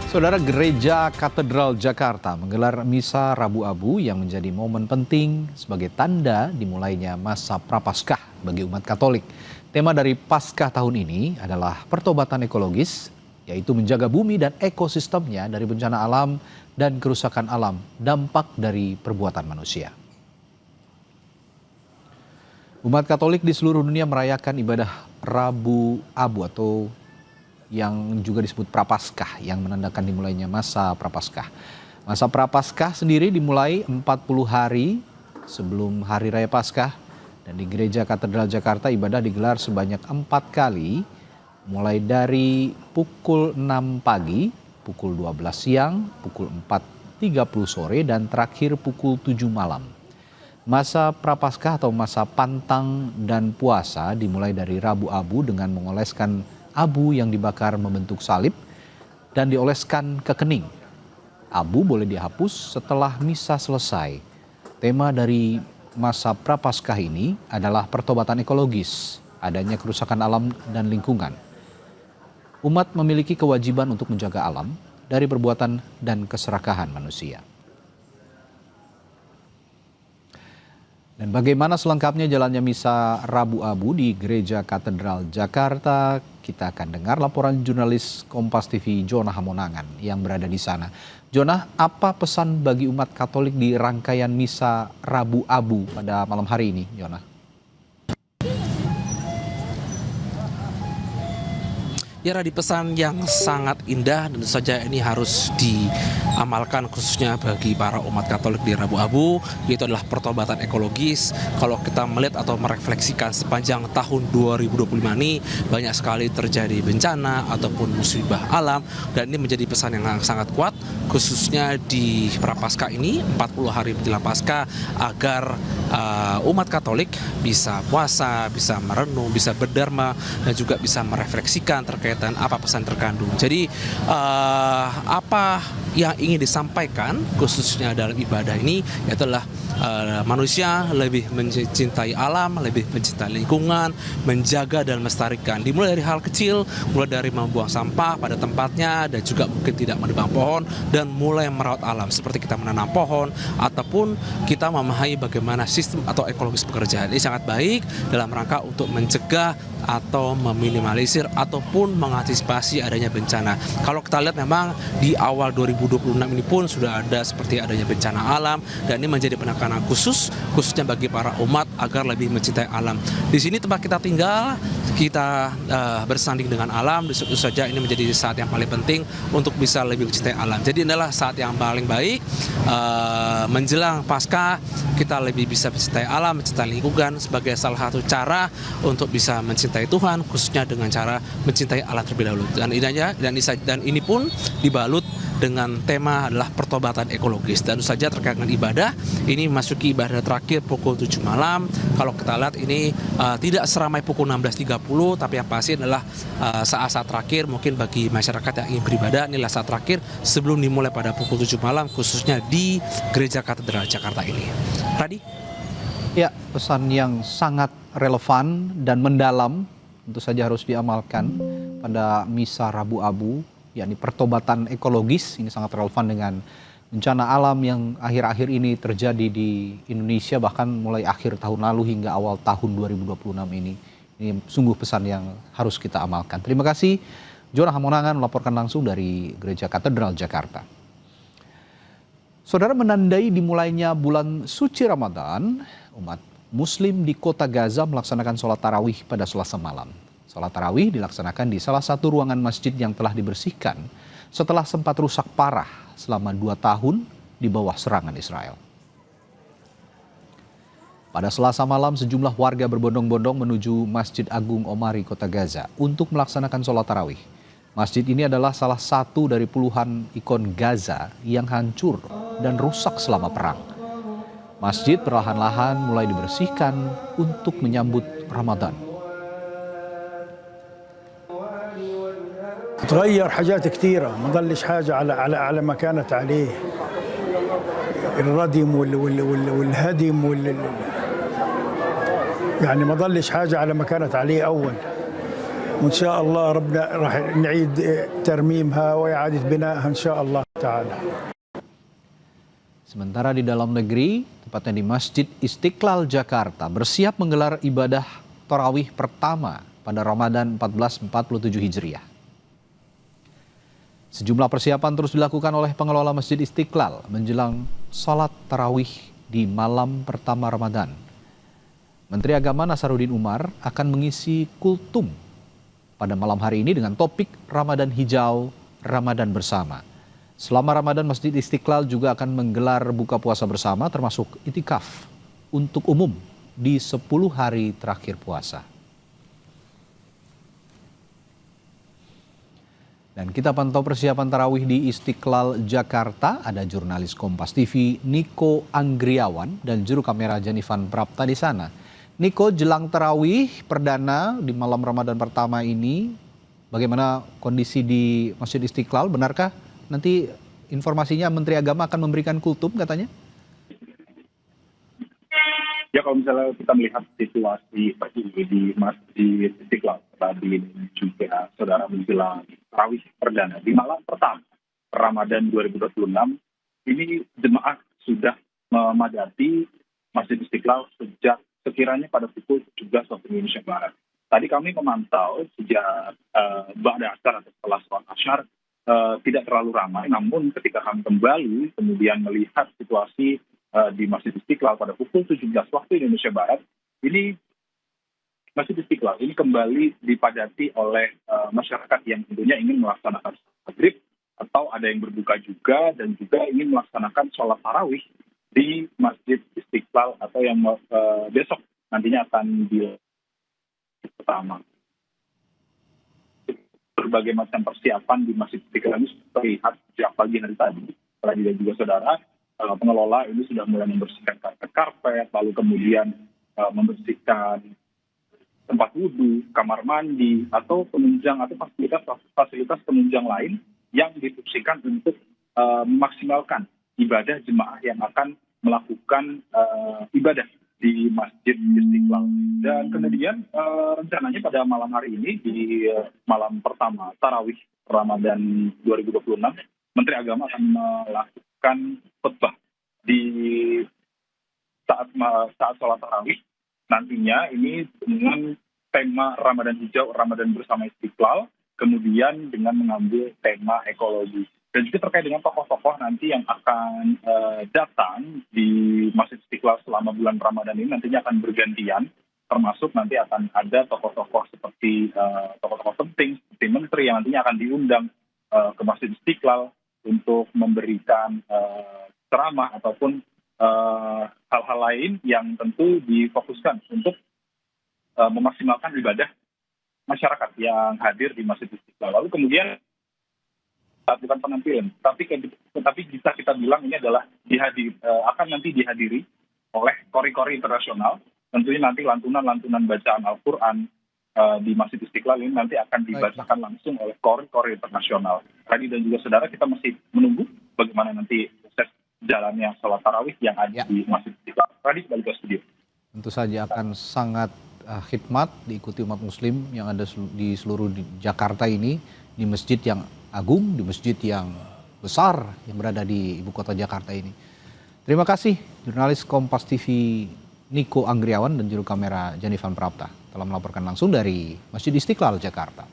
Saudara, Gereja Katedral Jakarta menggelar misa Rabu Abu yang menjadi momen penting sebagai tanda dimulainya masa Prapaskah bagi umat Katolik. Tema dari Paskah tahun ini adalah pertobatan ekologis, yaitu menjaga bumi dan ekosistemnya dari bencana alam dan kerusakan alam, dampak dari perbuatan manusia. Umat Katolik di seluruh dunia merayakan ibadah Rabu Abu atau yang juga disebut Prapaskah yang menandakan dimulainya masa Prapaskah. Masa Prapaskah sendiri dimulai 40 hari sebelum Hari Raya Paskah, dan di Gereja Katedral Jakarta ibadah digelar sebanyak 4 kali, mulai dari pukul 6 pagi, pukul 12 siang, pukul 4.30 sore, dan terakhir pukul 7 malam. Masa Prapaskah atau masa pantang dan puasa dimulai dari Rabu Abu dengan mengoleskan abu yang dibakar membentuk salib dan dioleskan ke kening. Abu boleh dihapus setelah misa selesai. Tema dari masa Prapaskah ini adalah pertobatan ekologis, adanya kerusakan alam dan lingkungan. Umat memiliki kewajiban untuk menjaga alam dari perbuatan dan keserakahan manusia. Dan bagaimana selengkapnya jalannya misa Rabu Abu di Gereja Katedral Jakarta? Kita akan dengar laporan jurnalis Kompas TV Jonah Hamonangan yang berada di sana. Jonah, apa pesan bagi umat Katolik di rangkaian misa Rabu Abu pada malam hari ini, Jonah? Ya, Radi, pesan yang sangat indah dan tentu saja ini harus diamalkan khususnya bagi para umat Katolik di Rabu Abu, yaitu adalah pertobatan ekologis. Kalau kita melihat atau merefleksikan sepanjang tahun 2025 ini banyak sekali terjadi bencana ataupun musibah alam, dan ini menjadi pesan yang sangat kuat khususnya di Prapaskah ini, 40 hari menjelang Paskah, agar umat Katolik bisa puasa, bisa merenung, bisa berdharma, dan juga bisa merefleksikan terkait dan apa pesan terkandung. Jadi apa yang ingin disampaikan khususnya dalam ibadah ini adalah manusia lebih mencintai alam, lebih mencintai lingkungan, menjaga dan melestarikan. Dimulai dari hal kecil, mulai dari membuang sampah pada tempatnya dan juga mungkin tidak menebang pohon, dan mulai merawat alam seperti kita menanam pohon ataupun kita memahami bagaimana sistem atau ekologis bekerja. Ini sangat baik dalam rangka untuk mencegah atau meminimalisir ataupun mengantisipasi adanya bencana. Kalau kita lihat memang di awal 2026 ini pun sudah ada seperti adanya bencana alam, dan ini menjadi penekanan khususnya bagi para umat agar lebih mencintai alam. Di sini tempat kita tinggal, kita bersanding dengan alam, tentu saja ini menjadi saat yang paling penting untuk bisa lebih mencintai alam. Jadi inilah saat yang paling baik menjelang Paskah, kita lebih bisa mencintai alam, mencintai lingkungan sebagai salah satu cara untuk bisa mencintai Tuhan, khususnya dengan cara mencintai alam terlebih dahulu. Dan ini pun dibalut dengan tema adalah pertobatan ekologis. Dan saja terkait dengan ibadah, ini memasuki ibadah terakhir pukul 7 malam. Kalau kita lihat ini tidak seramai pukul 16.30, tapi yang pasti adalah saat-saat terakhir mungkin bagi masyarakat yang ingin beribadah. Inilah saat terakhir sebelum dimulai pada pukul 7 malam, khususnya di Gereja Katedral Jakarta ini. Radi? Ya, pesan yang sangat relevan dan mendalam tentu saja harus diamalkan pada misa Rabu Abu, yakni pertobatan ekologis. Ini sangat relevan dengan bencana alam yang akhir-akhir ini terjadi di Indonesia, bahkan mulai akhir tahun lalu hingga awal tahun 2026 ini. Ini sungguh pesan yang harus kita amalkan. Terima kasih Jonah Hamonangan melaporkan langsung dari Gereja Katedral Jakarta. Saudara, menandai dimulainya bulan suci Ramadan, umat Muslim di kota Gaza melaksanakan sholat tarawih pada Selasa malam. Sholat tarawih dilaksanakan di salah satu ruangan masjid yang telah dibersihkan setelah sempat rusak parah selama 2 tahun di bawah serangan Israel. Pada Selasa malam, sejumlah warga berbondong-bondong menuju Masjid Agung Omari kota Gaza untuk melaksanakan sholat tarawih. Masjid ini adalah salah satu dari puluhan ikon Gaza yang hancur dan rusak selama perang. Masjid perlahan-lahan mulai dibersihkan untuk menyambut Ramadan. تغير حاجات كثيرة، ما ضلش حاجة على ما كانت عليه. الردم والهدم يعني ما ضلش حاجة على ما كانت عليه أول. وإن شاء الله ربنا راح نعيد ترميمها وإعادة بنائها إن شاء الله تعالى. Sementara di dalam negeri, tepatnya di Masjid Istiqlal Jakarta, bersiap menggelar ibadah tarawih pertama pada Ramadan 1447 Hijriah. Sejumlah persiapan terus dilakukan oleh pengelola Masjid Istiqlal menjelang sholat tarawih di malam pertama Ramadan. Menteri Agama Nasaruddin Umar akan mengisi kultum pada malam hari ini dengan topik Ramadan Hijau, Ramadan Bersama. Selama Ramadan, Masjid Istiqlal juga akan menggelar buka puasa bersama termasuk itikaf untuk umum di 10 hari terakhir puasa. Dan kita pantau persiapan tarawih di Istiqlal Jakarta. Ada jurnalis Kompas TV Niko Anggriawan dan juru kamera Janifan Prapta di sana. Niko, jelang tarawih perdana di malam Ramadan pertama ini, bagaimana kondisi di Masjid Istiqlal? Benarkah nanti informasinya Menteri Agama akan memberikan kultum katanya? Ya, kalau misalnya kita melihat situasi terkini di Masjid Istiqlal tadi juga saudara menjelang tarawih perdana di malam pertama Ramadan 2026, ini jemaah sudah memadati Masjid Istiqlal sejak sekiranya pada pukul 17 waktu Indonesia Barat. Tadi kami memantau sejak ba'da asar atau setelah sholat asyar tidak terlalu ramai, namun ketika kami kembali kemudian melihat situasi di Masjid Istiqlal pada pukul 17 waktu Indonesia Barat, ini Masjid Istiqlal ini kembali dipadati oleh masyarakat yang tentunya ingin melaksanakan maghrib atau ada yang berbuka juga dan juga ingin melaksanakan sholat tarawih di Masjid Istiqlal atau yang besok nantinya akan di pertama. Berbagai macam persiapan di Masjid Istiqlal ini terlihat sejak pagi hari tadi. Tadi dan juga saudara, pengelola ini sudah mulai membersihkan karpet, lalu kemudian membersihkan tempat wudhu, kamar mandi, atau penunjang atau fasilitas penunjang lain yang difungsikan untuk memaksimalkan ibadah jemaah yang akan melakukan ibadah di Masjid Istiqlal. Dan kemudian rencananya pada malam hari ini di malam pertama tarawih Ramadan 2026, Menteri Agama akan melakukan khutbah di saat sholat tarawih. Nantinya ini dengan tema Ramadan Hijau, Ramadan Bersama Istiqlal, kemudian dengan mengambil tema ekologi. Dan juga terkait dengan tokoh-tokoh nanti yang akan datang di Masjid Istiqlal selama bulan Ramadan ini nantinya akan bergantian, termasuk nanti akan ada tokoh-tokoh seperti tokoh-tokoh penting, seperti menteri yang nantinya akan diundang ke Masjid Istiqlal untuk memberikan ceramah ataupun hal-hal lain yang tentu difokuskan untuk memaksimalkan ibadah masyarakat yang hadir di Masjid Istiqlal. Lalu kemudian bukan penampilan, tetapi bisa kita bilang ini adalah akan nanti dihadiri oleh kori-kori internasional. Tentunya nanti lantunan-lantunan bacaan Al-Quran di Masjid Istiqlal ini nanti akan dibacakan langsung oleh kori-kori internasional. Tadi dan juga saudara, kita masih menunggu bagaimana nanti proses jalannya sholat tarawih yang ada di Masjid Istiqlal. Tadi kembali ke studio. Tentu saja akan sangat khidmat diikuti umat muslim yang ada di seluruh Jakarta ini, di masjid yang agung, di masjid yang besar yang berada di ibu kota Jakarta ini. Terima kasih jurnalis Kompas TV Niko Anggriawan dan juru kamera Janifan Prapta telah melaporkan langsung dari Masjid Istiqlal Jakarta.